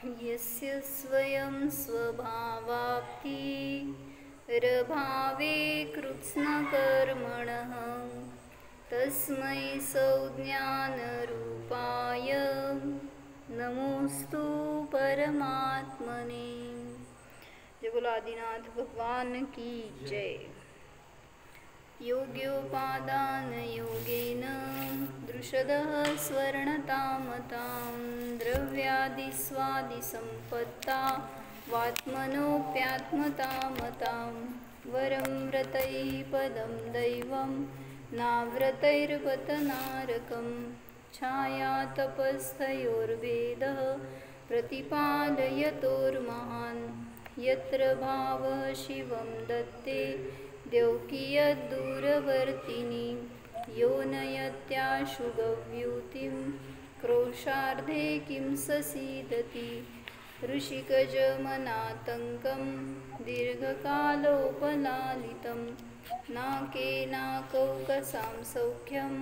यस्य स्वयं स्वभावाप्तिरभावे कृत्स्नकर्मणः तस्मै संज्ञानरूपाय नमोस्तु परमात्मने। जय बोलो आदिनाथ भगवान की जय। योग्योपादान योगेन दृषदः स्वर्णतामतां द्रव्यादिस्वादिसम्पत्ता वात्मनोऽप्यात्मतामतां वरं व्रतैः पदं दैवं नाव्रतैर्वत नारकं छाया तपस्थयोर्वेदः प्रतिपादयतोर्महान् यत्र भावः शिवं दत्ते द्यौकियद्दूरवर्तिनि यो नयत्याशुगव्यूतिं क्रोशार्धे किं ससीदति ऋषिकजमनातङ्कं दीर्घकालोपलालितं नाकेनाकौकसां सौख्यं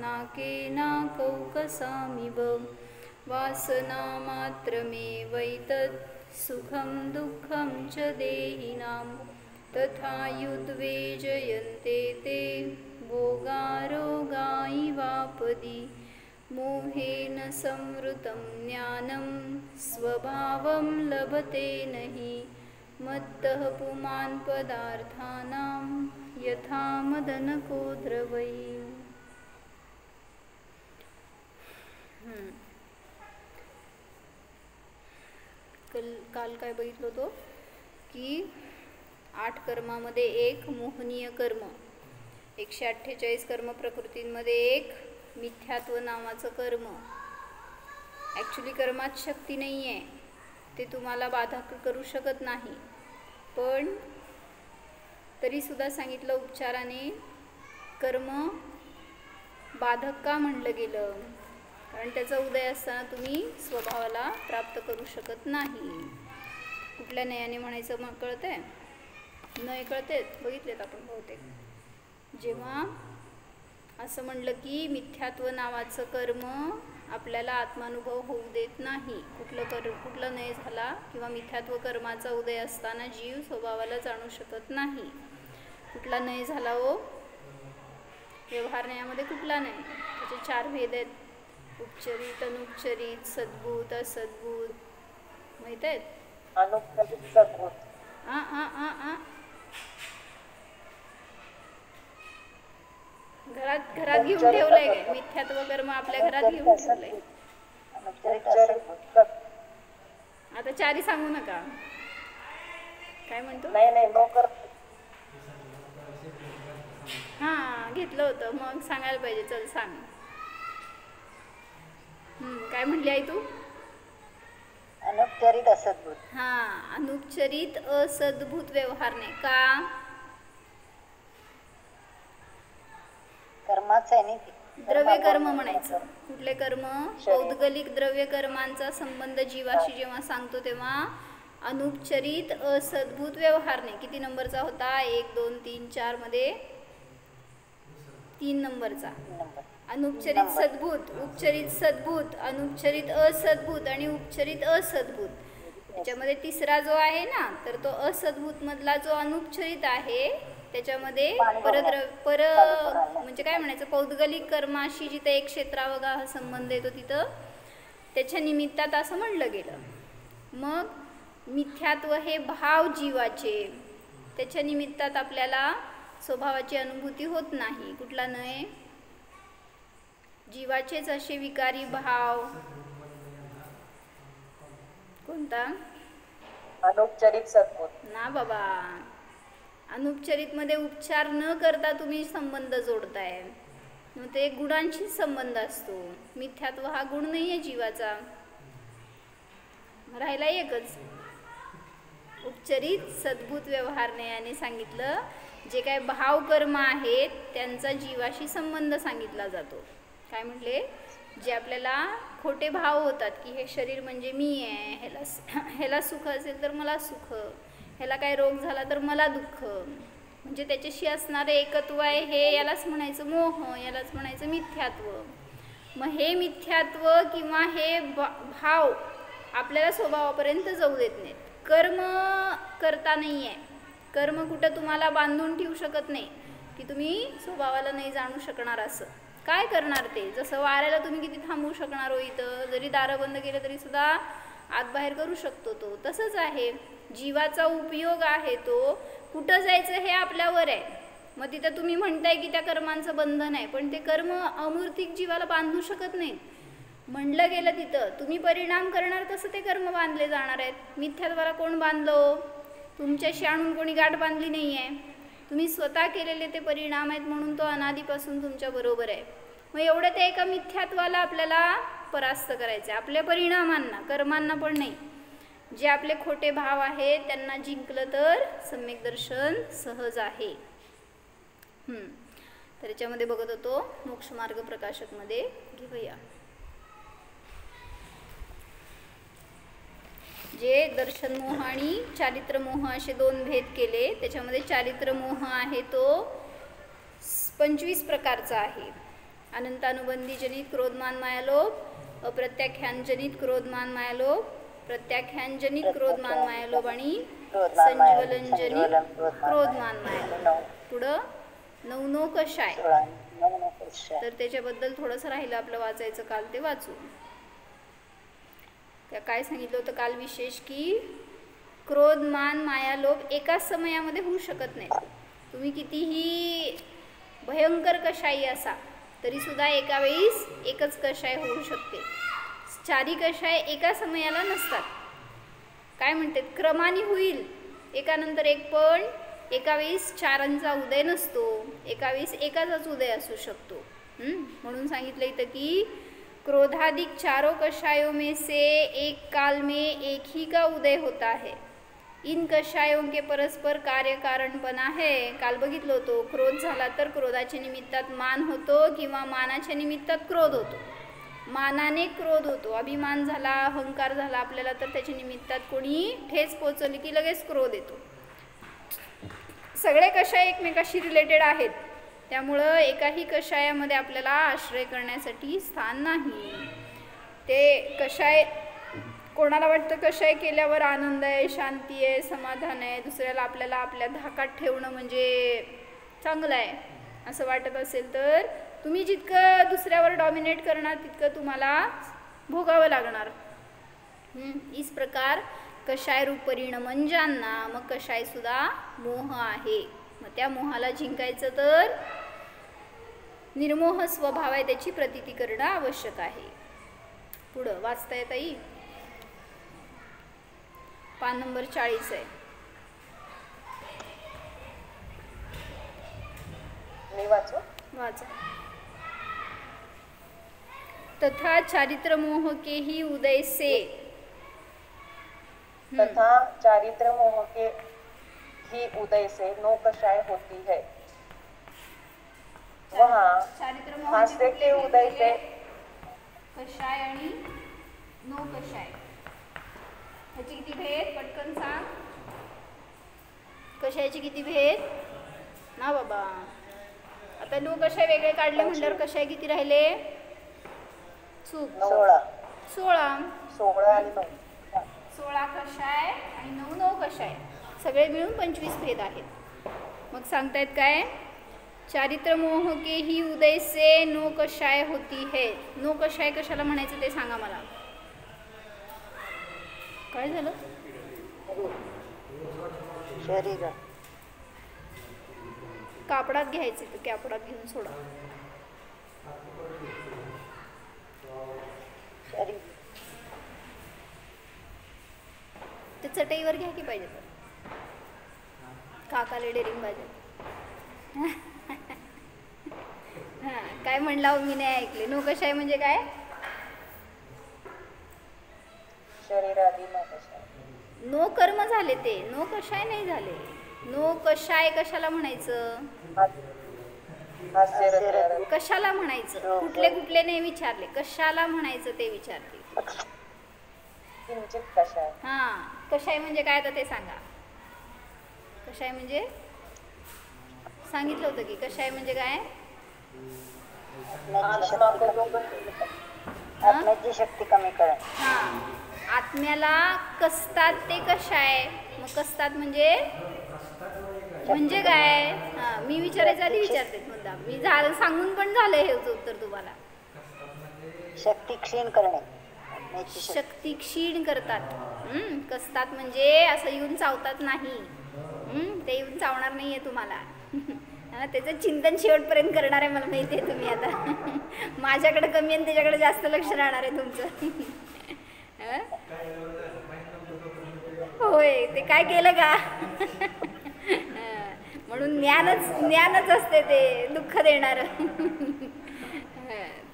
नाकेनाकौकसामिव वासनामात्रमेवैतत् सुखं दुःखं च देहिनां तथा युद्वेजयन्ते ते भोगारोगा इवापदि मोहेन संवृतं ज्ञानं स्वभावं लभते नहि मत्तः पुमान् पदार्थानां यथा मदनको द्रवै। काल काय बघितलं होतो की 8 कर्मामध्ये एक मोहनीय कर्म, 148 कर्म प्रकृतींमध्ये एक मिथ्यात्व नावाचं कर्म। ॲक्च्युली कर्मात शक्ती नाही आहे, ते तुम्हाला बाधा करू शकत नाही, पण तरीसुद्धा सांगितलं उपचाराने कर्म बाधक का म्हणलं गेलं, कारण त्याचा उदय असताना तुम्ही स्वभावाला प्राप्त करू शकत नाही। कुठल्या नयाने म्हणायचं मग कळतंय? नय कळतेत, बघितलेत आपण बहुतेक। जेव्हा असं म्हणलं की मिथ्यात्व नावाचं कर्म आपल्याला आत्मानुभव होऊ देत नाही, कुठलं नय झाला किंवा मिथ्यात्व कर्माचा उदय असताना जीव स्वभावाला जाणू शकत नाही। कुठला नय झाला हो? व्यवहार नयामध्ये कुठला नाही? त्याचे 4 भेद आहेत, उपचरित, अनुपचरित, सद्भूत, असद्भूत, माहित आहेत? घरात घेऊन ठेवलंय काय? मिथ्यात्व कर्म आपल्या घरात घेऊन ठेवलंय। आता 4 सांगू नका, काय म्हणतो? हा घेतलं होतं, मग सांगायला पाहिजे। चल सांग, काय म्हणली आई तू? अनुपचरित असद्भूत। हा, अनुपचरित असद्भूत व्यवहार नाही का? कर्माच आहे नाही, द्रव्य कर्म म्हणायचं। कुठले कर्म? पौद्गलिक द्रव्य कर्मांचा संबंध जीवाशी जेव्हा सांगतो तेव्हा अनुपचरित असद्भूत व्यवहार नाही। किती नंबरचा होता? 1 2 3 4 मध्ये 3 नंबरचा। अनुपचरित सद्भूत, उपचरित सद्भूत, अनुपचरित असद्भूत आणि उपचरित असद्भूत। त्याच्यामध्ये तिसरा जो आहे ना, तर तो असद्भूत मधला जो अनुपचरित आहे त्याच्यामध्ये म्हणजे काय म्हणायचं, पौद्गलिक कर्माशी जिथे एक क्षेत्रावगाह संबंध येतो तिथं त्याच्या निमित्तात असं म्हणलं गेलं। मग मिथ्यात्व हे भाव जीवाचे, त्याच्या निमित्तात आपल्याला स्वभावाची अनुभूती होत नाही। कुठला नय? जीवाचेच असे विकारी भाव। कोणता? अनुपचरित सद्भूत ना बाबा, अनुपचरित मध्ये उपचार न करता तुम्ही संबंध जोडताय, मग ते गुणांशी संबंध असतो। मिथ्यात्व हा गुण नाही आहे जीवाचा, राहिला एकच। उपचरित सद्भूत व्यवहार नयाने सांगितलं जे काय भाव कर्म आहेत त्यांचा जीवाशी संबंध सांगितला जातो। काय म्हटले? जे आपल्याला खोटे भाव होतात की हे शरीर म्हणजे मी आहे, ह्याला सुख असेल तर मला सुख, ह्याला काय रोग झाला तर मला दुःख, म्हणजे त्याच्याशी असणारे एकत्व आहे हे यालाच म्हणायचं मोह, यालाच म्हणायचं मिथ्यात्व। मग हे मिथ्यात्व किंवा हे भाव आपल्याला स्वभावापर्यंत जाऊ देत नाहीत. कर्म करता नाही आहे. कर्म कुठं तुम्हाला बांधून ठेवू शकत नाही की तुम्ही स्वभावाला नाही जाणू शकणार. असं काय करणार ते? जसं वाऱ्याला तुम्ही किती थांबवू शकणार हो? इथं जरी दारं बंद केलं तरी सुद्धा आत बाहेर करू शकतो तो. तसंच आहे जीवाचा उपयोग आहे तो कुठं जायचं हे आपल्यावर आहे. मग तिथं तुम्ही म्हणताय की त्या कर्मांचं बंधन आहे, पण ते कर्म अमूर्तिक जीवाला बांधू शकत नाही. म्हणलं गेलं तिथं तुम्ही परिणाम करणार तसं ते कर्म बांधले जाणार आहेत. मिथ्यात्वाला कोण बांधलो? तुमच्याशी आणून कोणी गाठ बांधली नाही आहे. तुम्ही स्वतः केलेले ते परिणाम आहेत म्हणून तो अनादीपासून तुमच्या बरोबर आहे. मग एवढं ते एका मिथ्यात्वाला आपल्याला परास्त करायचं आहे. आपल्या परिणामांना, कर्मांना पण नाही. जे आपले खोटे भाव आहेत त्यांना जिंकलं तर सम्यक दर्शन सहज आहे. तर याच्यामध्ये बघत होतो मोक्षमार्ग प्रकाशकमध्ये घेऊया. जे दर्शनमोह आणि चारित्रमोह असे दोन भेद केले. त्याच्यामध्ये चारित्रमोह आहे तो 25 प्रकारचा आहे. अनंतानुबंधीजनित क्रोधमान मायालोभ, अप्रत्याख्यानजनित क्रोधमान मायालोभ, प्रत्याख्यानजनित क्रोधमान मायालोभ आणि संज्वलनजनित क्रोधमान मायालोभ. पुढं 9 कशाय. तर त्याच्याबद्दल थोडंसं राहिलं आपलं वाचायचं, काल ते वाचू. त्या काय सांगितलं होतं काल विशेष की क्रोध मान माया लोभ एकाच समयामध्ये होऊ शकत नाही. तुम्ही कितीही भयंकर कशाई असा तरी सुद्धा एका वेळीस एकच कशाय होऊ शकते. चारी कशाय एका समयाला नसतात. काय म्हणतात, क्रमाने होईल एकानंतर एक, पण एका वेळीस चारांचा उदय नसतो. एका वेळीस एकाचाच उदय असू शकतो. म्हणून सांगितलं इथं की क्रोधाधिक चारों कषायों में से एक काल में एक ही का उदय होता है. इन कषायों के परस्पर कार्य कारणपणा है. काल बघितलं होतो क्रोध झाला तर क्रोधाच्या निमित्तात मान होतो किंवा मानाच्या निमित्तात क्रोध होतो. मानाने क्रोध होतो. अभिमान झाला, अहंकार झाला आपल्याला तर त्याच्या निमित्तात कोणी ठेच पोचवली की लगेच क्रोध येतो. सगळे कषाय एकमेकाशी रिलेटेड आहेत. त्यामुळं एकाही कषायामध्ये आपल्याला आश्रय करण्यासाठी स्थान नाही. ते कषाय कोणाला वाटतं कषाय केल्यावर आनंद आहे, शांती आहे, समाधान आहे, दुसऱ्याला आपल्याला आपल्या धाकात ठेवणं म्हणजे चांगलं आहे असं वाटत असेल तर तुम्ही जितकं दुसऱ्यावर डॉमिनेट करणार तितकं तुम्हाला भोगावं लागणार. इस प्रकार कषाय रूप परिणमन जानना. मग कषाय सुद्धा मोह आहे. मग त्या मोहाला जिंकायचं तर निर्मोह स्वभाव आहे त्याची प्रतीती करणं आवश्यक आहे. पुढं वाचता येत आई. पान नंबर 40 आहे. मी वाचू? वाचा. तथा चारित्र मोह के ही उदय से. तथा चारित्र मोह के ही उदय से नो कषाय होती है. वहाँ हास्य के उदय से कषाय आणि नो कषाय ह्याची किती भेद पटकन सांग. कषायाची किती भेद ना बाबा. आता नो कषाय वेगळे काढले म्हणल्यावर कषाय किती राहिले? 16 आणि 9. 16 कषाय आणि 9 कषाय सगळे मिळून 25 भेद आहेत. मग सांगतायत काय, चारित्र मोह के ही उदय से नो कषाय होती है. नो कषाय कशाला म्हणायचं ते सांगा मला. काय झालं? शरीर कापडात घ्यायचे तर कापडात घेऊन सोडा. ते चटईवर घ्या की पाहिजे तर. काकाले डेरिंग पाहिजे. हां काय म्हणला मी नाही ऐकले. नो कषाय म्हणजे काय? शरीरादी नो कषाय. नो कर्म झाले ते, नो कषाय नाही झाले. नो कषाय कशाला म्हणायचं? कशाला म्हणायचं? कुठले कुठले नाही विचारले, कशाला म्हणायचं ते विचारते. किंचित कषाय. हां कषाय म्हणजे काय तर ते सांगा. कषाय म्हणजे सांगितलं होतं की कषाय म्हणजे काय? आत्म्याची शक्ती कमी करणे. हां, आत्म्याला कसतात ते कशाय? मग कसतात म्हणजे काय? हां, मी विचारायचं आधी विचारते मुद्दा. मी सांगून पण झालं हे उत्तर तुम्हाला. शक्ती क्षीण करणे. शक्ती क्षीण करतात. कसतात म्हणजे असं येऊन चावतात नाही. ते येऊन चावणार नाहीये तुम्हाला. त्याचं चिंतन शेवटपर्यंत करणार आहे, मला माहिती आहे. तुम्ही आता माझ्याकडे कमी आणि त्याच्याकडे जास्त लक्ष राहणार आहे तुमचं. होय, ते काय केलं का? म्हणून ज्ञानच असते ते दुःख देणार.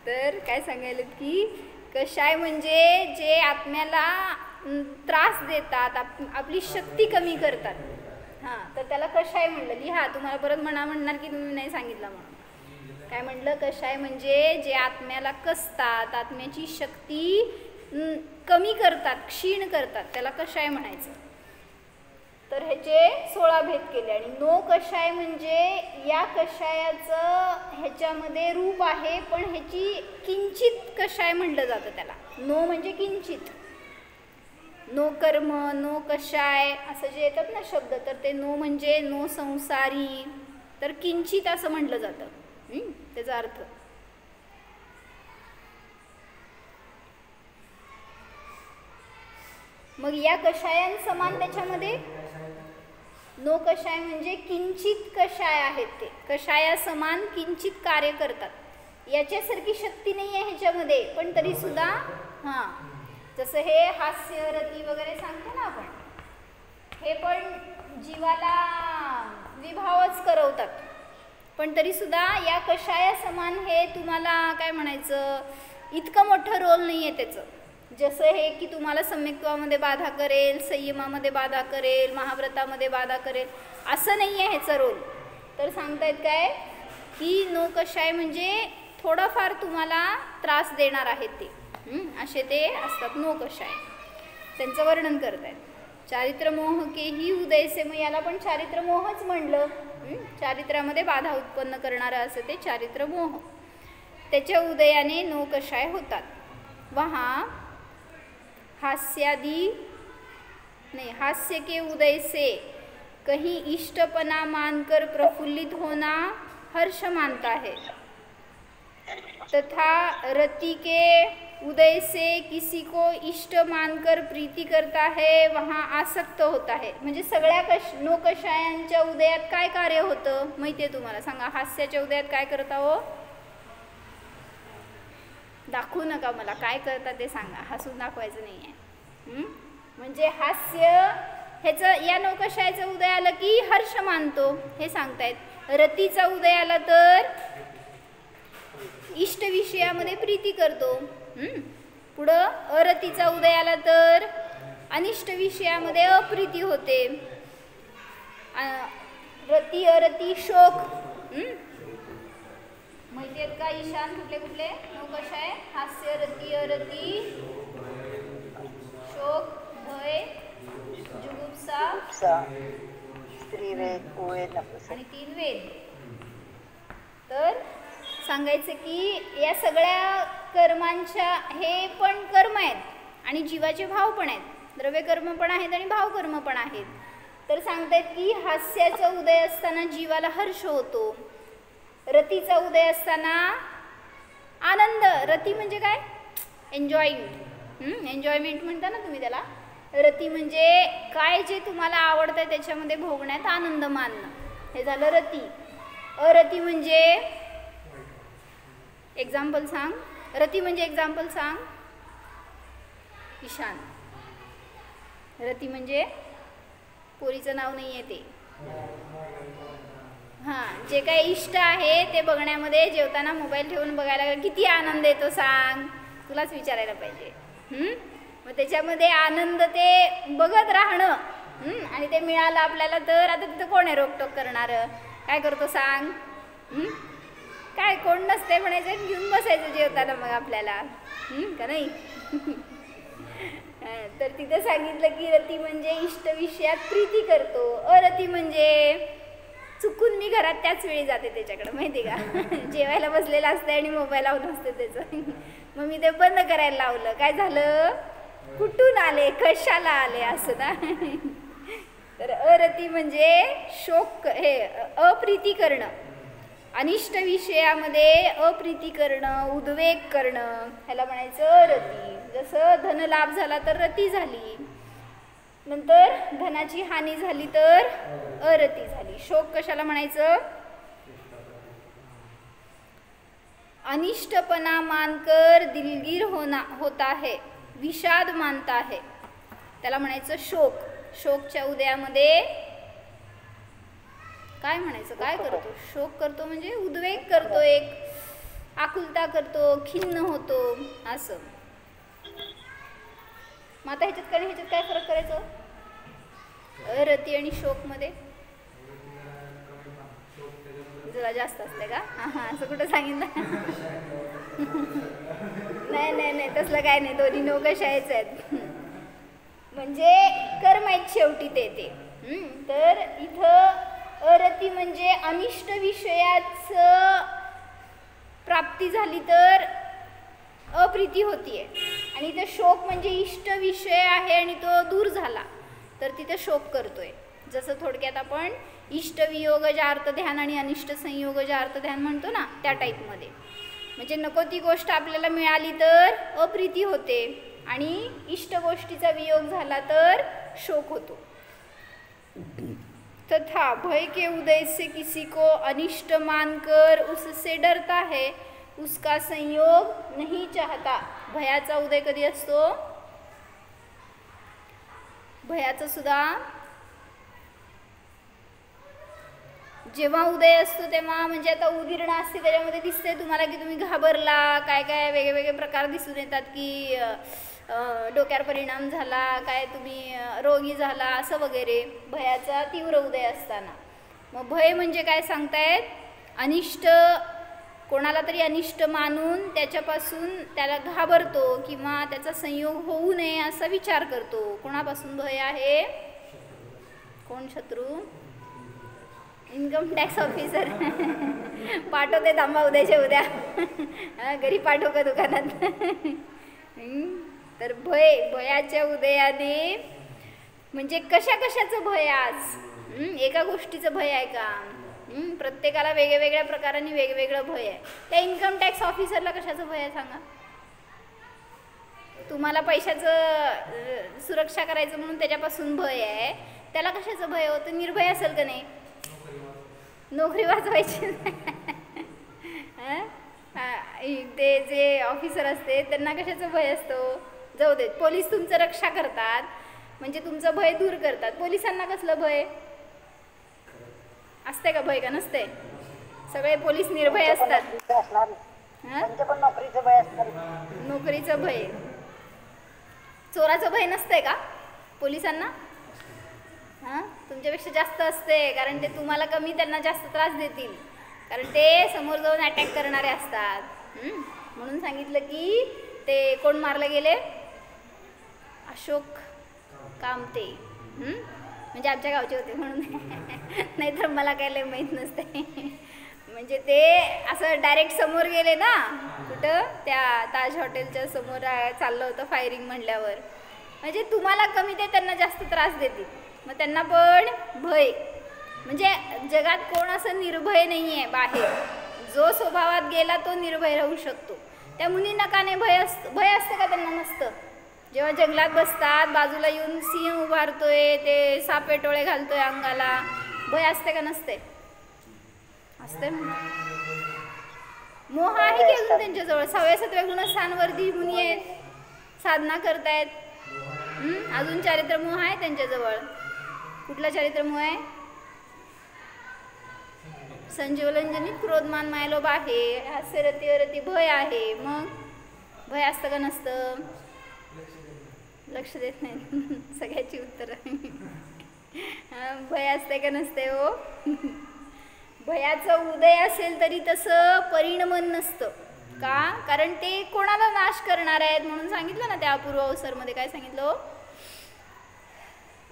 तर काय सांगायला की कशाय म्हणजे जे आत्म्याला त्रास देतात, आपली शक्ती कमी करतात. हां, तर त्याला कशाय म्हणलं. लिहा, तुम्हाला परत म्हणणार की तुम्ही नाही सांगितलं म्हणून. काय म्हणलं? कशाय म्हणजे जे आत्म्याला कसतात, आत्म्याची शक्ती कमी करतात, क्षीण करतात, त्याला कशाय म्हणायचं. तर ह्याचे 16 भेद केले. आणि नो कषाय म्हणजे या कषायाचं ह्याच्यामध्ये रूप आहे, पण ह्याची किंचित कषाय म्हटलं जातं त्याला. नो म्हणजे किंचित. नो कर्म, नो कषाय असं जे येतात ना शब्द, तर ते नो म्हणजे नो संसारी, तर किंचित असं म्हटलं जातं त्याचा अर्थ. मग या कषायांसमान त्याच्यामध्ये नो कषाय म्हणजे किंचित कषाय आहेत. ते कषायासमान किंचित कार्य करतात. याच्यासारखी शक्ती नाही आहे ह्याच्यामध्ये, पण तरी सुद्धा हां, जसं हे हास्य रती वगैरे सांगतो ना आपण, हे पण जीवाला विभावच करवतात. पण तरी सुद्धा या कषायासमान हे तुम्हाला काय म्हणायचं, इतकं मोठं रोल नाही आहे त्याचं. जसं हे की तुम्हाला सम्यक्त्वामध्ये बाधा करेल, संयमामध्ये बाधा करेल, महाव्रतामध्ये बाधा करेल, असं नाही आहे ह्याचा रोल. तर सांगतायत काय की नो कषाय म्हणजे थोडाफार तुम्हाला त्रास देणार आहेत ते, असे ते असतात नो कषाय. त्यांचं वर्णन करतायत. चारित्रमोह के ही उदयसे, मग याला पण चारित्रमोहच म्हणलं. चारित्र्यामध्ये बाधा उत्पन्न करणारं असं ते चारित्रमोह. त्याच्या उदयाने नो कषाय होतात. वहाँ हास्य के उदय से कहीं इष्टपना मानकर प्रफुल्लित होना हर्ष मानता है, तथा रति के उदय से किसी को इष्ट मानकर प्रीति करता है, वहाँ आसक्त होता है. म्हणजे सगळ्या नो कषायांच्या उदयात काय कार्य होतं माहिती आहे तुम्हाला? सांगा, हास्याच्या उदयात काय करता हो? दाखवू नका मला, काय करता ते सांगा, हसून दाखवायचं नाही आहे. म्हणजे हास्य ह्याचं या नौकशाचं उदय आलं की हर्ष मानतो हे सांगतायत. रतीचा उदय आला तर इष्ट विषयामध्ये प्रीती करतो. पुढं अरतीचा उदय आला तर अनिष्ट विषयामध्ये अप्रीती होते. रती अरती शोक माहिती आहेत का? ईशान कुठले नौकशाय? हास्य, रती, अरती, शोक, भय, जुगुप्सा, स्त्रीवेद, कुवेद आणि 3 वेद. तर सांगायचं की या सगळ्या कर्मांच्या हे पण कर्म आहेत आणि जीवाचे भाव पण आहेत. द्रव्यकर्म पण आहेत आणि भावकर्म पण आहेत. तर सांगतायत की हास्याचा उदय असताना जीवाला हर्ष होतो. रतीचा उदय असताना आनंद. रती म्हणजे काय? एन्जॉयमेंट. एन्जॉयमेंट म्हणता ना तुम्ही त्याला. रती म्हणजे काय जे तुम्हाला आवडतं त्याच्यामध्ये भोगण्यात आनंद मानणं, हे झालं रती. अरती म्हणजे एक्झाम्पल सांग. रती म्हणजे एक्झाम्पल सांग ईशान. रती म्हणजे पोरीचं नाव नाही आहे ते. हां, जे काय इष्ट आहे ते बघण्यामध्ये, जेवताना मोबाईल ठेवून बघायला किती आनंद येतो सांग, तुलाच विचारायला पाहिजे. मग त्याच्यामध्ये आनंद ते बघत राहणं आणि ते मिळालं आपल्याला तर आता तिथं कोण आहे रोकटोक करणारं? काय करतो सांग? काय कोण नसते म्हणायचं, घेऊन बसायचं जेवताना मग आपल्याला, का नाही? तर तिथं सांगितलं की रती म्हणजे इष्ट विषयात प्रीती करतो. अरती म्हणजे चुकून मी घरात त्याच वेळी जाते त्याच्याकडे, माहिती का? जेवायला बसलेलं असतं आणि मोबाईल लावून असते त्याचं. मग मी ते बंद करायला लावलं. काय झालं? कुठून आले, कशाला आले असं ना. तर अरती म्हणजे शोक, हे अप्रीती करणं, अनिष्ट विषयामध्ये अप्रीती करणं, उद्वेग करणं, ह्याला म्हणायचं रती. जसं धनलाभ झाला तर रती झाली, नंतर धनाची हानी झाली तर अरती झाली. शोक कशाला म्हणायचं? अनिष्टपणा मानकर दिलगीर होता है, विषाद मानता है, त्याला म्हणायचं शोक. शोकच्या उदयामध्ये काय म्हणायचं? काय करतो? शोक करतो म्हणजे उद्वेग करतो, एक आकुलता करतो, खिन्न होतो असं. मग आता ह्याच्यात काय फरक करायचं? अरती आणि शोक मध्ये जरा जास्त असते का? हा असं कुठं सांगितलं? नाही तसलं काय नाही, दोन्ही नोकशायच आहेत. म्हणजे कर्म आहेत शेवटी ते. तर इथं अरती म्हणजे अनिष्ट विषयाचं प्राप्ती झाली तर अप्रीती होतीये, आणि इथं शोक म्हणजे इष्ट विषय आहे आणि तो दूर झाला तर तिथं शोक करतोय. जसं थोडक्यात आपण इष्टवियोगजार्थ ध्यान आणि अनिष्ट संयोगजार्थ ध्यान म्हणतो ना, त्या टाईपमध्ये. म्हणजे नको ती गोष्ट आपल्याला मिळाली तर अप्रीती होते, आणि इष्ट गोष्टीचा वियोग झाला तर शोक होतो. तथा भय के उदय से किसी को अनिष्ट मानकर उससे डरता है, उसका संयोग नहीं चाहता. भयाचा उदय कधी असतो? भयाचा सुद्धा जेव्हा उदय असतो तेव्हा, म्हणजे आता उदीर्ण असते त्याच्यामध्ये दिसते तुम्हाला की तुम्ही घाबरला, काय काय वेगवेगळे प्रकार दिसून येतात की डोक्यावर परिणाम झाला, काय तुम्ही रोगी झाला असं वगैरे, भयाचा तीव्र उदय असताना. मग भय म्हणजे काय सांगतायत? अनिष्ट, कोणाला तरी अनिष्ट मानून त्याच्यापासून त्याला घाबरतो किंवा त्याचा संयोग होऊ नये असा विचार करतो. कोणापासून भय आहे? कोण शत्रू? Income tax officer. पाठवते थांबा उद्याच्या उद्या, घरी पाठवू का दुकानात? तर भयाच्या उदयाने म्हणजे कशाचं भय आज? एका गोष्टीचं भय आहे का? प्रत्येकाला वेगवेगळ्या प्रकाराने वेगवेगळं भय आहे. त्या इन्कम टॅक्स ऑफिसरला कशाचं भय आहे सांगा? तुम्हाला पैशाचं सुरक्षा करायचं म्हणून त्याच्यापासून भय आहे, त्याला कशाचं भय होतं? निर्भय असेल का नाही? नोकरी वाचवायची. ते जे ऑफिसर असते त्यांना कशाचं भय असतो? जाऊ देत, पोलीस तुमचं रक्षा करतात म्हणजे तुमचं भय दूर करतात. पोलिसांना कसलं भय असते का? भय का नसते? सगळे पोलीस निर्भय असतात. नोकरीचं भय, चोराचं भय नसतंय का पोलिसांना? तुमच्यापेक्षा जास्त असते, कारण ते तुम्हाला कमी, त्यांना जास्त त्रास देतील, कारण ते समोर जाऊन अटॅक करणारे असतात. म्हणून सांगितलं की ते कोण मारले गेले? अशोक कामते. म्हणजे आमच्या गावचे होते म्हणून, नाहीतर मला काय लय माहीत नसते. म्हणजे ते असं डायरेक्ट समोर गेले ना, कुठं त्या ताज हॉटेलच्या समोर चाललं होतं फायरिंग म्हणल्यावर. म्हणजे तुम्हाला कमी, ते त्यांना जास्त त्रास देतील, मग त्यांना पण भय. म्हणजे जगात कोण असं निर्भय नाही आहे बाहेर. जो स्वभावात गेला तो निर्भय राहू शकतो. त्या मुनींना का नाही भय असतं का? त्यांना नसतं. जेव्हा जंगलात बसतात, बाजूला येऊन सिंह उभारतोय, ते सापे टोळे घालतोय अंगाला, भय असते का नसते? असते. मोह आहे की अजून त्यांच्याजवळ? 6व्या गुण स्थानवरती मुनी आहेत, साधना करतायत. अजून चारित्रमोह आहे त्यांच्याजवळ. कुठला चारित्रमोह आहे? संजीवलंजनी क्रोधमान मायलोभ आहे, हास्यरती अरती भय आहे. मग भय असतं का नसतं? लक्ष देत नाही सगळ्याची उत्तरं. भय असते का नसते हो? भयाचं उदय असेल तरी तसं परिणमन नसतं का? कारण ते कोणाला नाश करणार आहेत म्हणून सांगितलं ना त्या अपूर्व अवसरमध्ये. काय सांगितलं?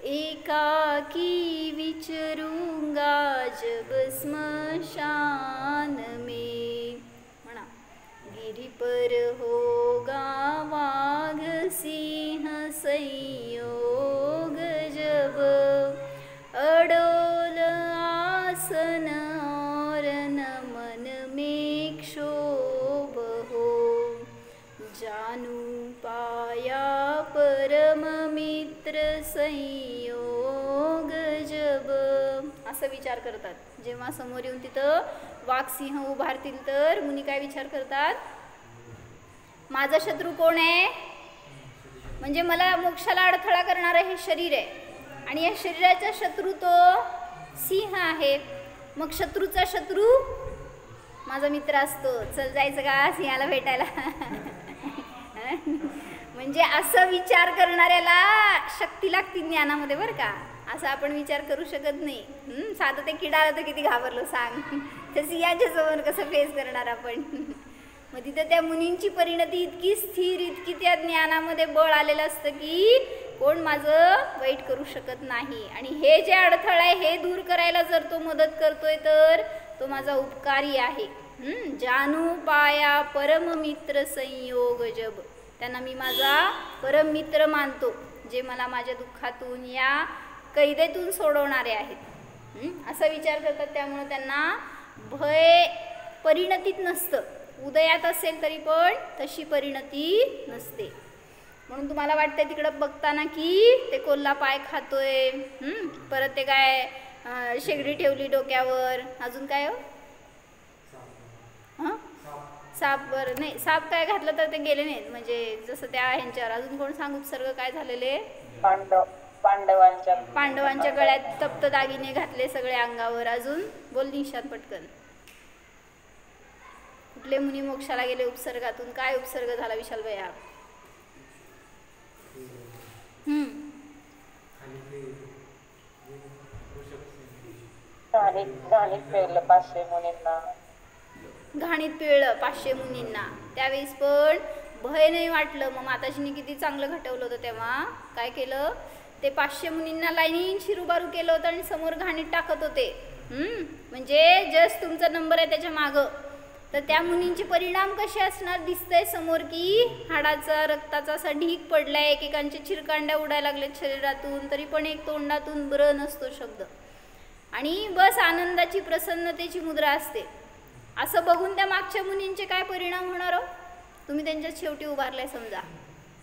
एकाकी विचरूंगा जब स्मशान में, म्हणा गिरी पर होगा वाघ सिंह संयोग जब अडोल आसन और न मन में क्षोभ हो जानू पाया परम मित्र संयोग जब. असं विचार करतात जेव्हा समोर येऊन तिथं वाघ सिंह उभारतील तर मुनी काय विचार करतात, माझा शत्रू कोण आहे, म्हणजे मला मोक्षाला अडथळा करणारं हे शरीर आहे आणि या शरीराचा शत्रू तो सिंह आहे. मग शत्रूचा शत्रू माझा मित्र असतो, चल जायचं का सिंहाला भेटायला. म्हणजे असं विचार करणाऱ्याला शक्ती लागते ज्ञानामध्ये बरं का. असं आपण विचार करू शकत नाही. साधं ते किडा आलं तर किती घाबरलो सांग, तर सिंहाच्या समोर कसं फेस करणार आपण. मग तिथं त्या मुनींची परिणती इतकी स्थिर, इतकी त्या ज्ञानामध्ये बळ आलेलं असतं की कोण माझं वाईट करू शकत नाही. आणि हे जे अडथळा आहे हे दूर करायला जर तो मदत करतोय तर तो माझा उपकारी आहे. जानू पाया परम मित्र संयोग जब, त्यांना मी माझा परम मित्र मानतो जे मला माझ्या दुःखातून या कैदेतून सोडवणारे आहेत. असा विचार करतात. त्यामुळे त्यांना भय परिणतीत नसतं. उदयात असेल तरी पण तशी परिणती नसते. म्हणून तुम्हाला वाटतंय तिकडं बघताना की ते कोल्हा पाय खातोय, परत ते काय शेगडी ठेवली डोक्यावर, अजून काय हो साप. बरं नाही, साप काय घातलं तर ते गेले नाहीत, म्हणजे जसं त्या ह्यांच्यावर. अजून कोण सांगू उपसर्ग काय झालेले, पांडवांच्या गळ्यात तप्त दागिने घातले सगळे अंगावर. अजून बोल निशांत पटकन, कुठले मुनी मोक्षाला गेले उपसर्गातून, काय उपसर्ग झाला विशाल भैया. घाणीत पिळलं 500 मुनींना. त्यावेळेस पण भय नाही वाटलं. मग माताजीने किती चांगलं घटवलं होतं. तेव्हा काय केलं, ते 500 मुनींना लाईनीशी उभारू केलं होतं आणि समोर घाणीत टाकत होते. म्हणजे जस्ट तुमचा नंबर आहे त्याच्या मागं. तर त्या मुनींचे परिणाम कसे असणार दिसतंय समोर की हाडाचा रक्ताचा असा ढीग पडलाय, एकेकांच्या चिरकांड्या उडायला लागल्यात शरीरातून, तरी पण एक तोंडातून ब्र नसतो शब्द, आणि बस आनंदाची प्रसन्नतेची मुद्रा असते. असं बघून त्या मागच्या मुनींचे काय परिणाम होणार हो. तुम्ही त्यांच्यात शेवटी उभारलाय समजा,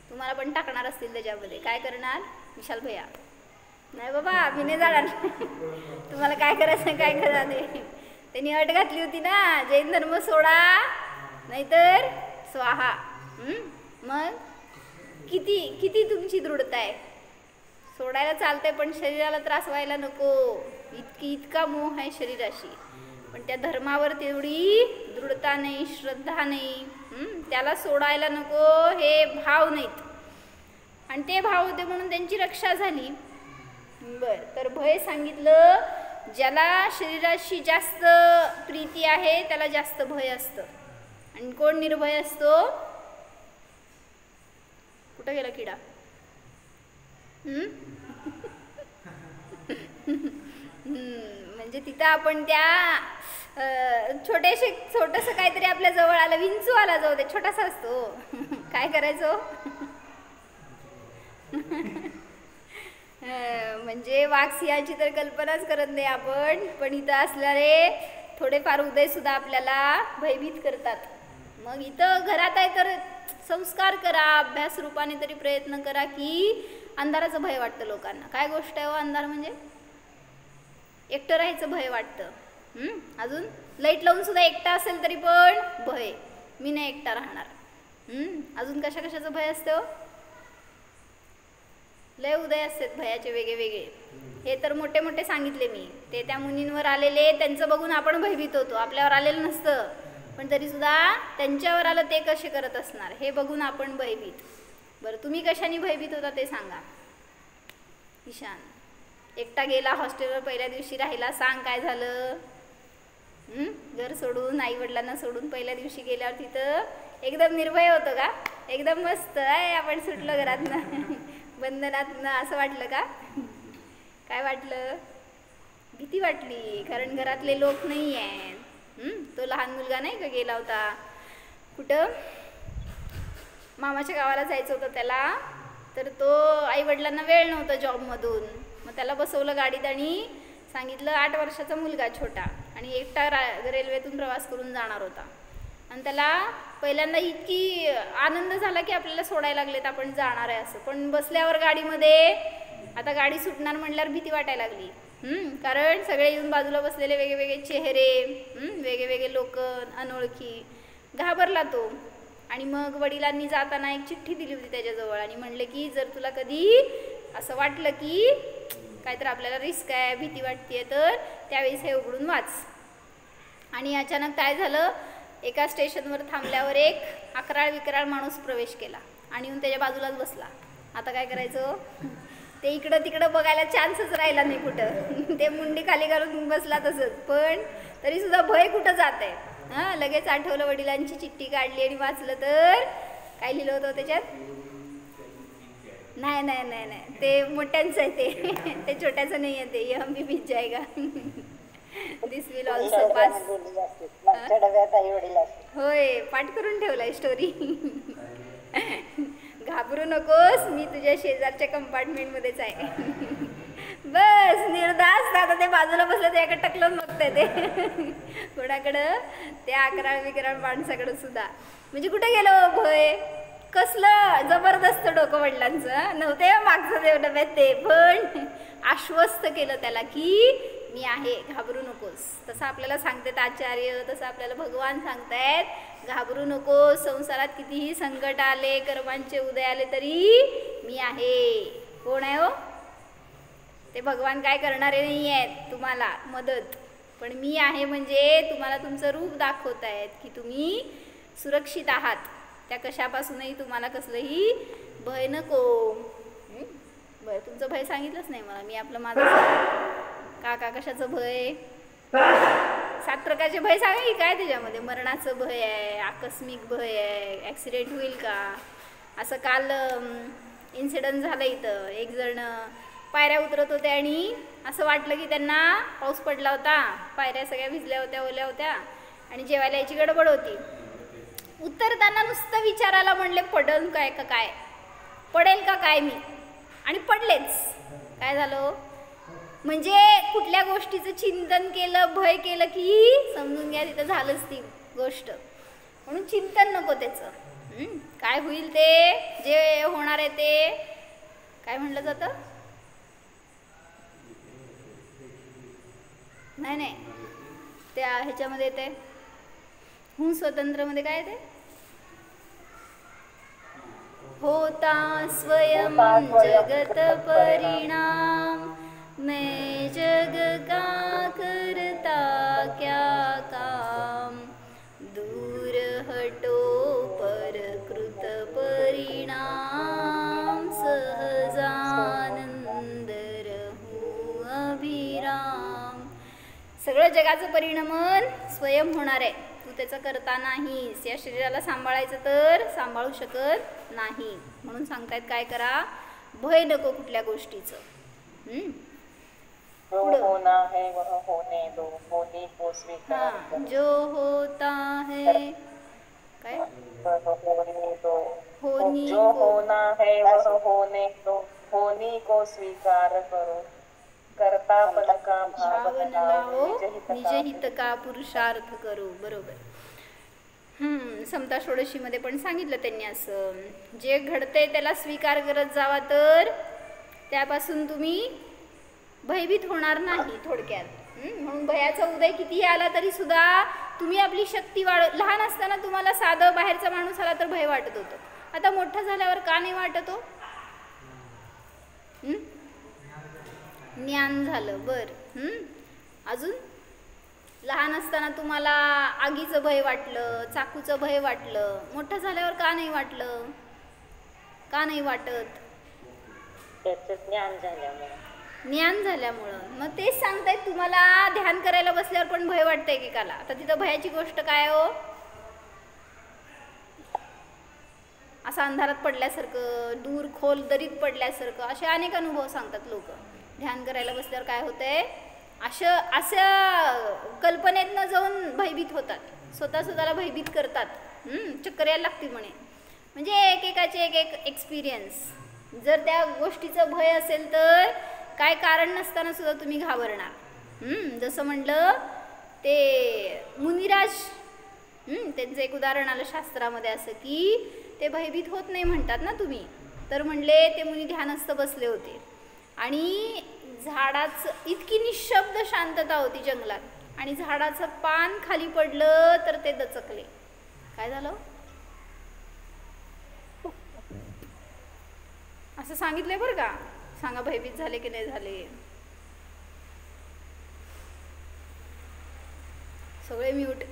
तुम्हाला पण टाकणार असतील त्याच्यामध्ये, काय करणार विशाल भैया. नाही बाबा मी नाही जाणार. तुम्हाला काय करायचं काय करा ते. त्यांनी अट घातली होती ना, जैन धर्म सोडा नाहीतर स्वाहा. मग किती किती तुमची दृढता आहे. सोडायला चालतंय पण शरीराला त्रास व्हायला नको, इतका मोह आहे शरीराशी. पण त्या धर्मावर तेवढी दृढता नाही, श्रद्धा नाही. त्याला सोडायला नको हे भाव नाहीत, आणि ते भाव होते म्हणून त्यांची रक्षा झाली. बर, तर भय सांगितलं, ज्याला शरीराशी जास्त प्रीती आहे त्याला जास्त भय असतं. आणि कोण निर्भय असतो, कुठं गेला किडा. म्हणजे तिथं आपण त्या छोटंसं काहीतरी आपल्या जवळ आलं, विंचू आला जाऊ दे, छोटासा असतो, काय करायचो. म्हणजे वाघ सिंहाची तर कल्पनाच करत नाही आपण, पण इथं असणारे थोडेफार उदय सुद्धा आपल्याला भयभीत करतात. मग इथं घरात आहे तर संस्कार करा, अभ्यास रूपाने तरी प्रयत्न करा की अंधाराचं भय वाटतं लोकांना. काय गोष्ट आहे हो अंधार म्हणजे, एकटं राहायचं भय वाटतं. अजून लाईट लावून सुद्धा एकटा असेल तरी पण भय, मी नाही एकटा राहणार. अजून कशाचं भय असतं, लय उदय असतात भयाचे वेगळे वेगळे. हे तर मोठे मोठे सांगितले मी, ते त्या मुनींवर आलेले, त्यांचं बघून आपण भयभीत होतो. आपल्यावर आलेलं नसतं पण तरी सुद्धा त्यांच्यावर आलं ते कसे करत असणार हे बघून आपण भयभीत. बरं, तुम्ही कशाने भयभीत होता ते सांगा. ईशान एकटा गेला हॉस्टेलवर, पहिल्या दिवशी राहिला, सांग काय झालं. घर सोडून आई वडिलांना सोडून पहिल्या दिवशी गेल्यावर तिथं एकदम निर्भय होतं का, एकदम मस्त आहे आपण सुटलो घरातनं बंधनातनं, असं वाटलं का, काय वाटलं, भीती वाटली. कारण घरातले लोक नाही आहेत. तो लहान मुलगा नाही का गेला होता कुठं मामाच्या गावाला जायचं होतं त्याला, तर तो आईवडिलांना वेळ नव्हता जॉबमधून, मग त्याला बसवलं गाडीत आणि सांगितलं 8 वर्षाचा मुलगा छोटा आणि एकटा रेल्वेतून प्रवास करून जाणार होता. आणि त्याला पहिल्यांदा इतकी आनंद झाला की आपल्याला सोडायला लागलेत, आपण जाणार आहे असं. पण बसल्यावर गाडीमध्ये आता गाडी सुटणार म्हटल्यावर भीती वाटायला लागली. कारण सगळे येऊन बाजूला बसलेले वेगवेगळे चेहरे, वेगवेगळे लोक, अनोळखी. घाबरला तो. आणि मग वडिलांनी जाताना एक चिठ्ठी दिली होती त्याच्याजवळ आणि म्हणले की जर तुला कधी असं वाटलं की काहीतरी आपल्याला रिस्क आहे, भीती वाटते, तर त्यावेळेस हे उघडून वाच. आणि अचानक काय झालं, एका स्टेशनवर थांबल्यावर एक अकराळ विकराळ माणूस प्रवेश केला आणि येऊन त्याच्या बाजूलाच बसला. आता काय करायचं, ते इकडं तिकडं बघायला चान्सच राहिला नाही कुठं. ते मुंडी खाली घालून बसला तसंच. पण तरीसुद्धा भय कुठं जात आहे. हां, लगेच आठवलं, वडिलांची चिठ्ठी काढली आणि वाचलं तर काय लिहिलं होतं त्याच्यात. नाही नाही नाही नाही, ते मोठ्यांचं आहे ते छोट्याचं नाही आहे ते. ये हम भी बीत जाएगा, दिस विल ऑल्सो पास. होय, पाठ करून ठेवलाय स्टोरी. घाबरू नकोस, मी तुझ्या शेजारच्या कंपार्टमेंटमध्येच आहे. बस निर्धास्त. आता ते बाजूला बसलं, त्याकडे टकलून बघतंय ते कोणाकडं, त्या अकराळ विकराळ माणसाकडं सुद्धा. म्हणजे कुठे गेलं भय, कसलं जबरदस्त डोकं वडिलांचं नव्हते मागचं ते डब्यात ते, पण आश्वस्त केलं त्याला की मी आहे, घाबरू नकोस. तसं आपल्याला सांगतात आचार्य, तसं आपल्याला भगवान सांगतायत घाबरू नकोस. संसारात कितीही संकट आले, कर्मांचे उदय आले तरी मी आहे. कोण आहे हो ते? भगवान काय करणारे नाही आहेत तुम्हाला मदत, पण मी आहे म्हणजे तुम्हाला तुमचं रूप दाखवत आहेत की तुम्ही सुरक्षित आहात. त्या कशापासूनही तुम्हाला कसलंही भय नको. भय, तुमचं भय सांगितलंच नाही मला. मी आपलं माझं काका कशाचं भय, 7 प्रकारचे भय सांगा की काय त्याच्यामध्ये. मरणाचं भय आहे, आकस्मिक भय आहे, ॲक्सिडेंट होईल का. असं काल इन्सिडंट झालं इथं. एक जण पायऱ्या उतरत होते आणि असं वाटलं की त्यांना पाऊस पडला होता, पायऱ्या सगळ्या भिजल्या होत्या, ओल्या होत्या आणि जेवायला यायची गडबड होती. उतरताना नुसतं विचारायला म्हणले पडल काय का काय, पडेल का काय मी, आणि पडलेच. काय झालं म्हणजे कुठल्या गोष्टीचं चिंतन केलं, भय केलं की समजून घ्या तिथं झालंच ती गोष्ट. म्हणून चिंतन नको त्याचं. काय होईल ते, जे होणार आहे ते काय म्हणलं जातं, नाही नाही त्या ह्याच्यामध्ये येते स्वतंत्रमध्ये काय ते, होता स्वयं जगत परिणाम, मैं जग का करता क्या काम, दूर हटो पर कृत परिणाम, सहजानंद रहू अभिराम. सगळं जगाचं परिणमन स्वयं होणार आहे, तू त्याचं करता नाहीस. या शरीराला सांभाळायचं तर सांभाळू शकत नाही. म्हणून सांगतायत काय करा, भय नको कुठल्या गोष्टीचं. जो होना है वह होने दो, होने को स्वीकार करो. जो होता है काय, होने दो, होनी जो होना है वह होने दो, होनी को स्वीकार करो. करतापन का भाव लावो, निज हित का पुरुषार्थ करो. बरोबर. समता षोडशीमध्ये पण सांगितलं त्यांनी असं, जे घडतंय त्याला स्वीकार करत जावा तर त्यापासून तुम्ही भयभीत होणार नाही थोडक्यात. म्हणून भयाचा उदय कितीही आला तरी सुद्धा तुम्ही आपली शक्ती लहान असताना तुम्हाला साधं बाहेरचा माणूस आला तर भय वाटत होतं, आता मोठं झाल्यावर का नाही वाटत हो? ज्ञान झालं. बर, अजून लहान असताना तुम्हाला आगीचं भय वाटलं, चाकूचं भय वाटलं, मोठं झाल्यावर का नाही वाटलं, का नाही वाटत? त्याचं ज्ञान झाल्यामुळे. ज्ञान झाल्यामुळं. मग तेच सांगतायत तुम्हाला, ध्यान करायला बसल्यावर पण भय वाटतंय एकेकाला. आता तिथं भयाची गोष्ट काय हो, असं अंधारात पडल्यासारखं, दूर खोल दरीत पडल्यासारखं, असे अनेक अनुभव सांगतात लोक. ध्यान करायला बसल्यावर काय होतंय, अशा कल्पनेतनं जाऊन भयभीत होतात, स्वतःला भयभीत करतात, चक्कर यायला लागते म्हणे. म्हणजे एकेकाचे एक एक एक्सपिरियन्स. जर त्या गोष्टीचं भय असेल तर काय कारण नसताना सुद्धा तुम्ही घाबरणार. जसं म्हटलं ते मुनिराज, त्यांचं एक उदाहरण आलं शास्त्रामध्ये असं की ते भयभीत होत नाही म्हणतात ना तुम्ही. तर म्हणले ते मुनी ध्यानस्थ बसले होते आणि झाडाचं इतकी निशब्द शांतता होती जंगलात आणि झाडाचं पान खाली पडलं तर ते दचकले. काय झालं असं सांगितलंय बरं का. सांगा भयभीत झाले की नाही झाले. सगळे म्यूट.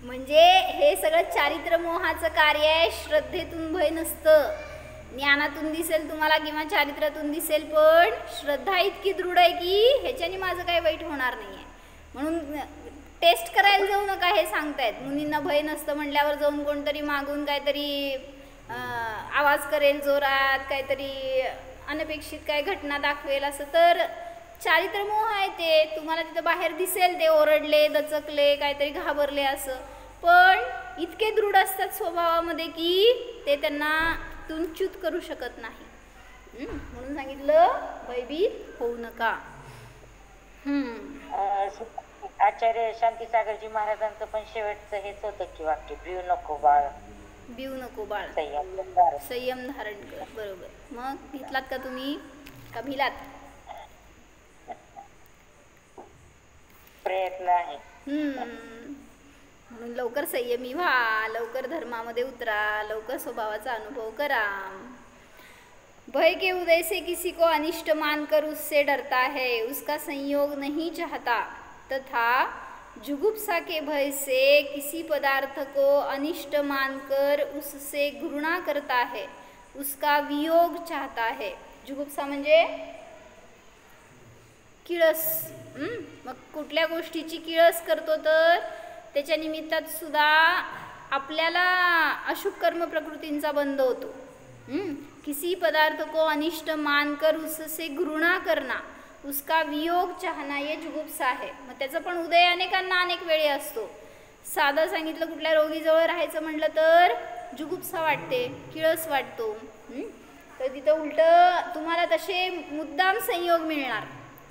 म्हणजे हे सगळं चारित्र मोहाचं कार्य आहे. श्रद्धेतून भय नसतं. ज्ञानातून दिसेल तुम्हाला किंवा चारित्र्यातून दिसेल, पण श्रद्धा इतकी दृढ आहे की ह्याच्याने माझं काही वाईट होणार नाही आहे. म्हणून टेस्ट करायला जाऊ नका हे सांगतायत. मुनींना भय नसतं म्हटल्यावर जाऊन कोणतरी मागून काहीतरी आवाज करेल जोरात, काहीतरी अनपेक्षित काय घटना दाखवेल असं तर चारित्र्यमोह आहे. ते तुम्हाला तिथं बाहेर दिसेल ते ओरडले, दचकले, काहीतरी घाबरले असं, पण इतके दृढ असतात स्वभावामध्ये की ते त्यांना तुंच्युत करू शकत नाही. म्हणून सांगितलं भयभीत होऊ नका. आचार्य शांतीसागरजी महाराजांचं पण शेवटचं हेच होतं की वाक्य, भिऊ नको बाळ, भिऊ नको बाळ, संयम धारण कर. बरोबर. मग घेतलात का तुम्ही का भिलात? प्रयत्न आहे. म्हणून लवकर संयमी व्हा, लवकर धर्मामध्ये उतरा, लवकर स्वभावाचा अनुभव करा. भय के उदय से किसी को अनिष्ट मानकर उससे डरता है, उसका संयोग नहीं चाहता, तथा जुगुप्सा के भय से किसी पदार्थ को अनिष्ट मानकर उससे घृणा करता है, उसका वियोग चाहता है. जुगुप्सा म्हणजे किळस. मग कुठल्या गोष्टीची किळस करतो तर त्याच्या निमित्तात सुद्धा आपल्याला अशुभ कर्म प्रकृतींचा बंध होतो. किसी पदार्थ को अनिष्ट मानकर उससे घृणा करना, उसका वियोग चाहना, ये जुगुप्सा आहे. मग त्याचं पण उदय अनेकांना अनेक वेळी असतो. साधं सांगितलं कुठल्या रोगीजवळ राहायचं म्हटलं तर जुगुप्सा वाटते, किळस वाटतो. तर तिथं उलट तुम्हाला तसे मुद्दाम संयोग मिळणार.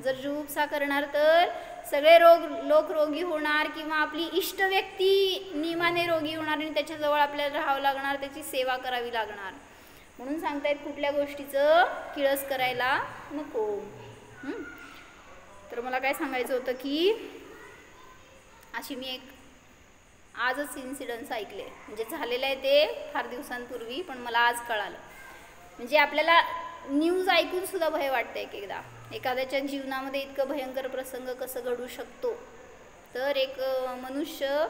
जर जुगुप्सा करणार तर सगळे लोक रोगी होणार किंवा आपली इष्ट व्यक्ती नियमाने रोगी होणार आणि त्याच्याजवळ आपल्याला राहावं लागणार, त्याची सेवा करावी लागणार. म्हणून सांगतायत कुठल्या गोष्टीचं किळस करायला नको. तर मला काय सांगायचं होतं की अशी मी एक आजच इन्सिडन्स ऐकले, म्हणजे झालेलं आहे ते फार दिवसांपूर्वी, पण मला आज कळालं. म्हणजे आपल्याला न्यूज ऐकून सुद्धा भय वाटतं एकदा. एखाद्याच्या जीवनामध्ये इतकं भयंकर प्रसंग कसं घडू शकतो. तर एक मनुष्य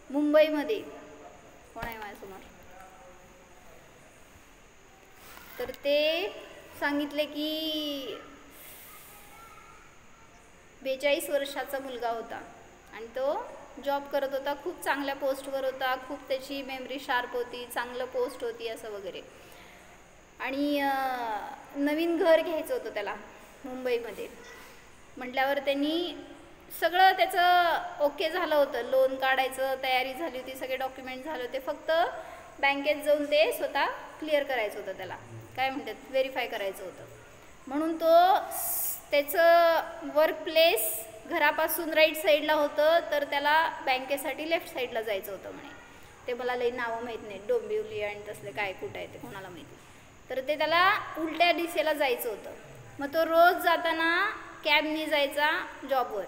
मुंबईमध्ये, कोण आहे माझ्यासमोर, तर ते सांगितले की 42 वर्षाचा मुलगा होता आणि तो जॉब करत होता, खूप चांगल्या पोस्टवर होता, खूप त्याची मेमरी शार्प होती, चांगलं पोस्ट होती असं वगैरे. आणि नवीन घर घ्यायचं होतं त्याला मुंबईमध्ये. म्हटल्यावर त्यांनी सगळं त्याचं ओके झालं होतं, लोन काढायचं तयारी झाली होती, सगळे डॉक्युमेंट झाले होते, फक्त बँकेत जाऊन ते स्वतः क्लिअर करायचं होतं, त्याला काय म्हणतात व्हेरीफाय करायचं होतं. म्हणून तो त्याचं वर्क प्लेस घरापासून राईट साईडला होतं, तर त्याला बँकेसाठी लेफ्ट साईडला जायचं होतं म्हणे. ते मला लई नावं माहीत नाही, डोंबिवली आणि तसले काय कुठं आहे ते कोणाला माहिती. तर ते त्याला उलट्या दिशेला जायचं होतं. मग तो रोज जाताना कॅबनी जायचा जॉबवर,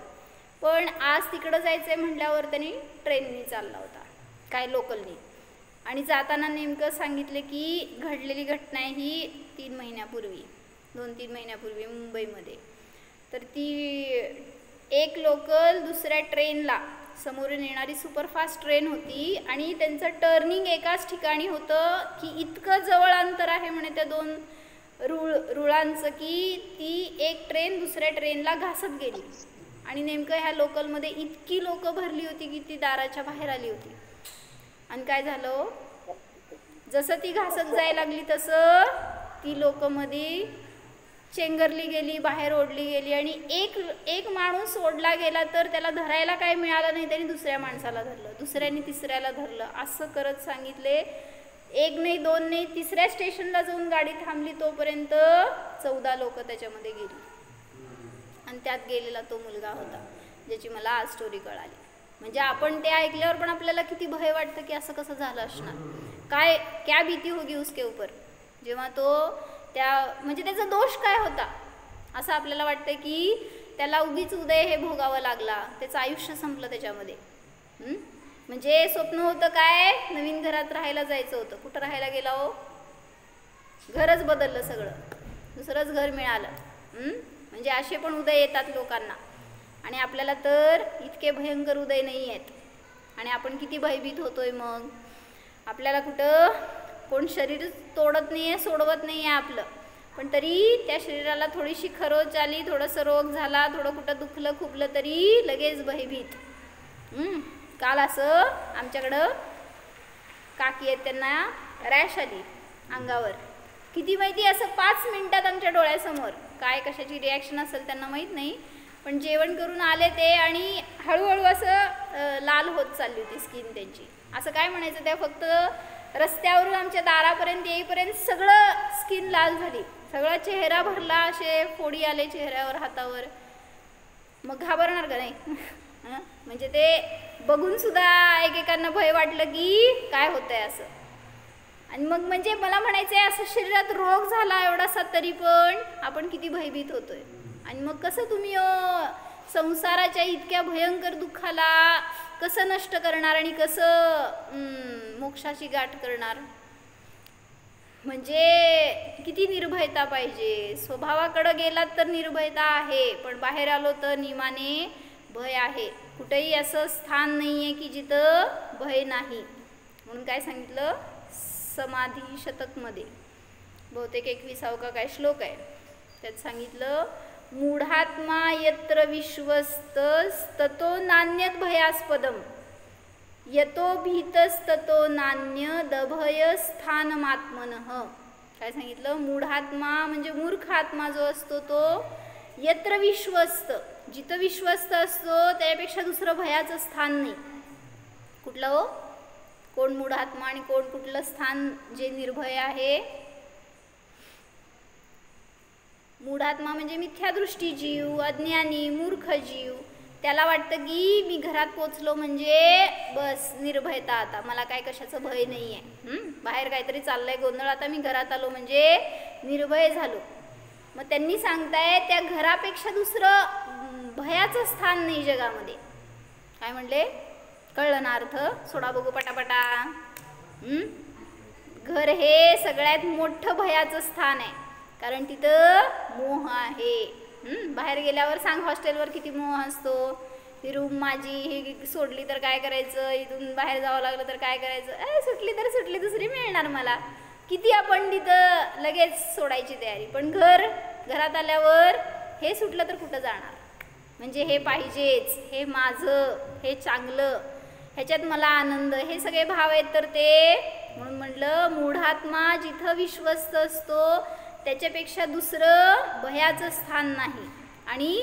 पण आज तिकडं जायचं आहे म्हटल्यावर त्यांनी ट्रेननी चालला होता, काय लोकलनी. आणि जाताना नेमकं सांगितले की घडलेली घटना आहे ही 2-3 महिन्यापूर्वी मुंबईमध्ये. तर ती एक लोकल दुसऱ्या ट्रेनला, समोरून येणारी सुपरफास्ट ट्रेन होती आणि त्यांचं टर्निंग एकाच ठिकाणी होतं की इतकं जवळ अंतर आहे म्हणे त्या 2 रुळांचं की ती एक ट्रेन दुसऱ्या ट्रेनला घासत गेली. आणि नेमकं ह्या लोकलमध्ये इतकी लोकं भरली होती की ती दाराच्या बाहेर आली होती. आणि काय झालं, जसं ती घासत जायला लागली तसं ती लोकमध्ये चेंगरली गेली, बाहेर ओढली गेली आणि एक माणूस ओढला गेला तर त्याला धरायला काय मिळालं नाही, त्यांनी दुसऱ्या माणसाला धरलं, दुसऱ्याने तिसऱ्याला धरलं, असं करत सांगितले. एक नाही, दोन नाही, तिसऱ्या स्टेशनला जाऊन गाडी थांबली तोपर्यंत 14 लोक त्याच्यामध्ये गेली. आणि त्यात गेलेला तो मुलगा होता ज्याची मला आज स्टोरी कळाली. म्हणजे आपण ते ऐकल्यावर पण आपल्याला किती भय वाटतं की असं कसं झालं असणार, क्या भीती होगी उसके ऊपर, जेव्हा तो म्हणजे त्याचा दोष काय होता असं आपल्याला वाटतं की त्याला उगीच उदय हे भोगावं लागला, त्याचं आयुष्य संपलं त्याच्यामध्ये. म्हणजे स्वप्न होतं काय, नवीन घरात राहायला जायचं होतं, कुठं राहायला गेला हो, घरच बदललं सगळं, दुसरंच घर मिळालं. म्हणजे असे पण उदय येतात लोकांना आणि आपल्याला तर इतके भयंकर उदय नाही आहेत आणि आपण किती भयभीत होतोय. मग आपल्याला कुठं कोण शरीर तोडत नाही आहे, सोडवत नाही आहे आपलं, पण तरी त्या शरीराला थोडीशी खरोच आली, थोडंसं रोग झाला, थोडं कुठं दुखलं खुपलं तरी लगेच भयभीत. काल असं आमच्याकडं काकी आहेत, त्यांना रॅश आली अंगावर, किती माहिती, असं 5 मिनिटात आमच्या डोळ्यासमोर. काय कशाची रिॲक्शन असेल त्यांना माहीत नाही, पण जेवण करून आले ते आणि हळूहळू असं लाल होत चालली होती स्किन त्यांची. असं काय म्हणायचं, त्या फक्त रस्त्यावरून आमच्या दारापर्यंत येईपर्यंत सगळं स्किन लाल झाली, सगळा चेहरा भरला, असे फोडी आले चेहऱ्यावर, हातावर. मग घाबरणार का नाही? म्हणजे ते बघून सुद्धा एकेकांना भय वाटलं की काय होतंय असं. आणि मग म्हणजे मला म्हणायचंय, असं शरीरात रोग झाला एवढासा तरी पण आपण किती भयभीत होतोय. आणि मग कसं तुम्ही संसाराच्या इतक्या भयंकर दुःखाला कसं नष्ट करणार आणि कसं मोक्षाची गाठ करणार. म्हणजे किती निर्भयता पाहिजे. स्वभावाकडं गेलात तर निर्भयता आहे, पण बाहेर आलो तर नियमाने भय आहे. कुठेही असं स्थान नाही आहे की जिथं भय नाही. म्हणून काय सांगितलं, समाधी शतकमध्ये बहुतेक 21वा का काय श्लोक आहे, त्यात सांगितलं, मूढात्मा यत्र विश्वस्तस्तो नान्यत भयास्पदम यतो भीतस्ततो नान्य दभय स्थानमात्मनः. काय सांगितलं, मूढात्मा म्हणजे मूर्ख आत्मा जो असतो तो यत्र विश्वस्त, जिथं विश्वस्त असतो त्यापेक्षा दुसरं भयाचं स्थान नाही. कुठलं हो, कोण मूढात्मा आणि कोण कुठलं स्थान जे निर्भय आहे. मूढात्मा म्हणजे मिथ्यादृष्टी जीव, अज्ञानी मूर्ख जीव. त्याला वाटतं की मी घरात पोचलो म्हणजे बस निर्भयता, आता मला काय कशाचं भय नाही आहे. बाहेर काहीतरी चाललंय गोंधळ, आता मी घरात आलो म्हणजे निर्भय झालो. मग त्यांनी सांगताय त्या घरापेक्षा दुसरं भयाचं स्थान नाही जगामध्ये. काय म्हणले, कळलं ना अर्थ? सोडा बघू पटापटा. घर हे सगळ्यात मोठं भयाचं स्थान आहे, कारण तिथं मोह आहे. बाहेर गेल्यावर सांग, हॉस्टेलवर किती मोह असतो. ही रूम माझी, ही सोडली तर काय करायचं, इथून बाहेर जावं लागलं तर काय करायचं, सुटली तर सुटली, दुसरी मिळणार मला. किती आपण तिथं लगेच सोडायची तयारी. पण घरात आल्यावर हे सुटलं तर कुठं जाणार, म्हणजे हे पाहिजेच, हे माझं, हे चांगलं, ह्याच्यात मला आनंद, हे सगळे भाव आहेत. तर ते म्हणून म्हटलं, मूढात्मा जिथं विश्वस्त असतो त्याच्यापेक्षा दुसरं भयाचं स्थान नाही. आणि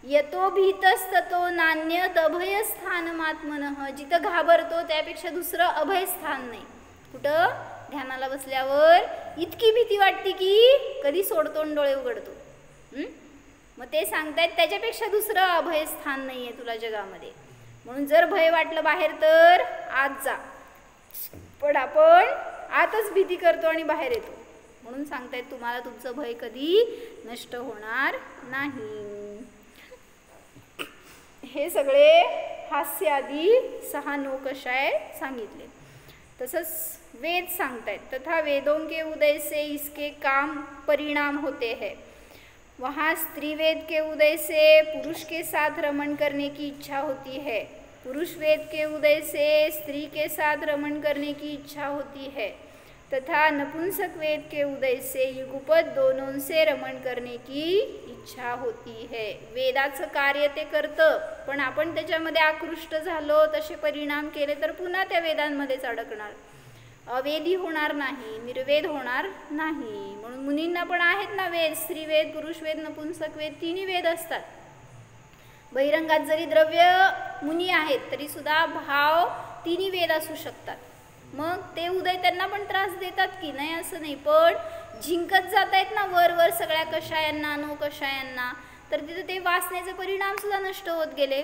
यतो भीतस्ततो नान्यत अभय स्थानमात्मनः, जिथं घाबरतो त्यापेक्षा दुसरं अभय स्थान नाही. कुठं, ध्यानाला बसल्यावर इतकी भीती वाटते की कधी सोडतो आणि डोळे उघडतो. मग ते सांगतायत त्याच्यापेक्षा दुसरं अभय स्थान नाही आहे तुला जगामध्ये. म्हणून जर भय वाटलं बाहेर तर आत जा, पण आपण आतच भीती करतो आणि बाहेर येतो. म्हणून सांगतायत तुम्हाला तुमचं भय कधी नष्ट होणार नाही. हे सगळे हास्य आदी 6 नौकशाय सांगितले. तसंच वेद सांगतायत, तथा वेदों के उदय से इसके काम परिणाम होते हैं. वहाँ स्त्री वेद के उदय से पुरुष के साथ रमण करने की इच्छा होती है, पुरुष वेद के उदय से स्त्री के साथ रमण करने की इच्छा होती है, तथा नपुंसक वेद के उदय से युगपत दोनों से रमण करने की इच्छा होती है. वेदाचं कार्य ते करतं, पण आपण त्याच्यामध्ये आकृष्ट झालो, तसे परिणाम केले तर पुन्हा त्या वेदांमध्येच अडकणार. अवेदी होणार नाही, निर्वेद होणार नाही. म्हणून मुनींना पण आहेत ना वेद, स्त्रीवेद, पुरुषवेद, नपुंसक वेद, तिन्ही वेद असतात. बहिरंगात जरी द्रव्य मुनी आहेत तरी सुद्धा भाव तिन्ही वेद असू शकतात. मग ते उदय त्यांना पण त्रास देतात की नाही असं नाही, पण झिंकत जात आहेत ना वर वर सगळ्या कषायांना, नो कषायांना, तर तिथं ते वासनेचे परिणाम सुद्धा नष्ट होत गेले.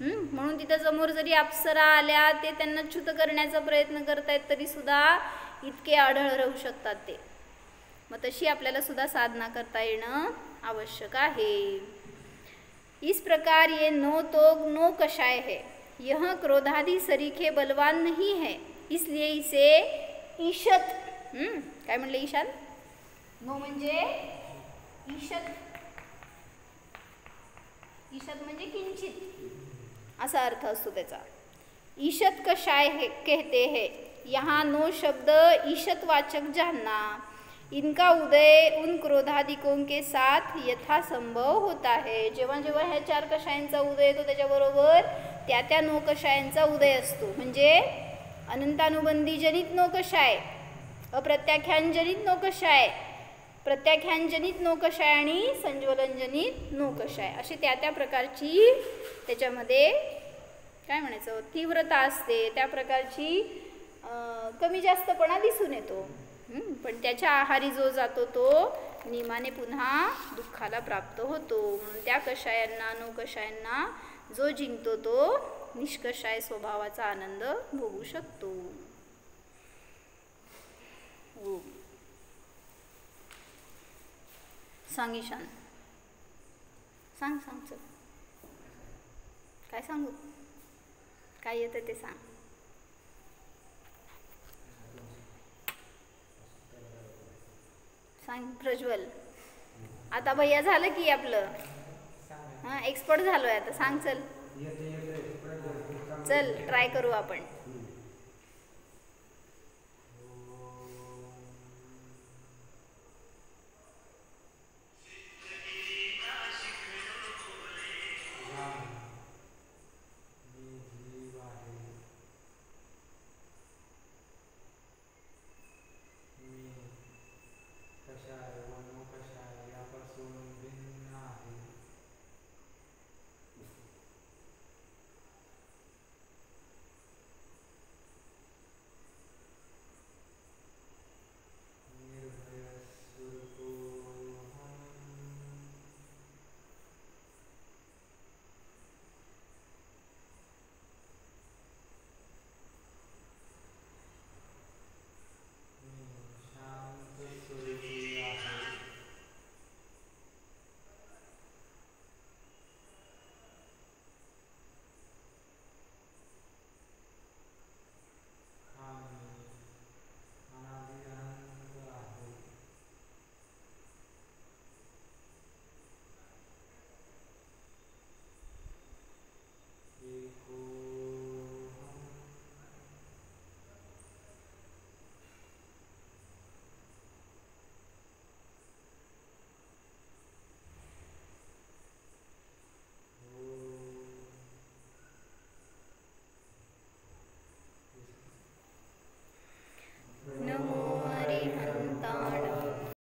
म्हणून तिथं समोर जरी अप्सरा आल्या ते त्यांना च्युत करण्याचा प्रयत्न करतायत तरी सुद्धा इतके आढळ राहू शकतात ते. मग तशी आपल्याला सुद्धा साधना करता येणं आवश्यक आहे. इस प्रकार ये नो तोग नो कषाय है, यह क्रोधादि सरीखे बलवान नहीं है, इसलिए इसे ईशत, काय म्हणले ईशान? नो म्हणजे ईशत, ईशत म्हणजे किंचित असा अर्थ असतो त्याचा. ईशत कषाय है कहते हैं, यहाँ नो शब्द ईशत वाचक जानना, इनका उदय उन क्रोधादिकों के साथ यथासंभव होता है. जेव्हा जेव्हा ह्या 4 कषायांचा उदय येतो त्याच्याबरोबर त्या त्या नो कषायांचा उदय असतो. म्हणजे अनंतानुबंधी जनित नो कषाय, अप्रत्याख्यान जनित नो कषाय, प्रत्याख्यान जनित नो कषाय आणि संज्वलन जनित नो कषाय, अशी त्या त्या प्रकारची त्याच्यामध्ये काय म्हणायचं तीव्रता असते, त्या प्रकारची कमी जास्तपणा दिसून येतो. पण त्याच्या आहारी जो जातो तो नियमाने पुन्हा दुःखाला प्राप्त होतो. म्हणून त्या कषायांना, नो कषायांना जो जिंकतो तो निष्कषाय स्वभावाचा आनंद भोगू शकतो. सांग ईशान, सांग सांग चल, काय सांगू, काय येतं ते सांग. सांग प्रज्वल. आता भैया झालं की आपलं, हां एक्सपर्ट झालोय आता. सांग चल, चल ट्राय करू आपण.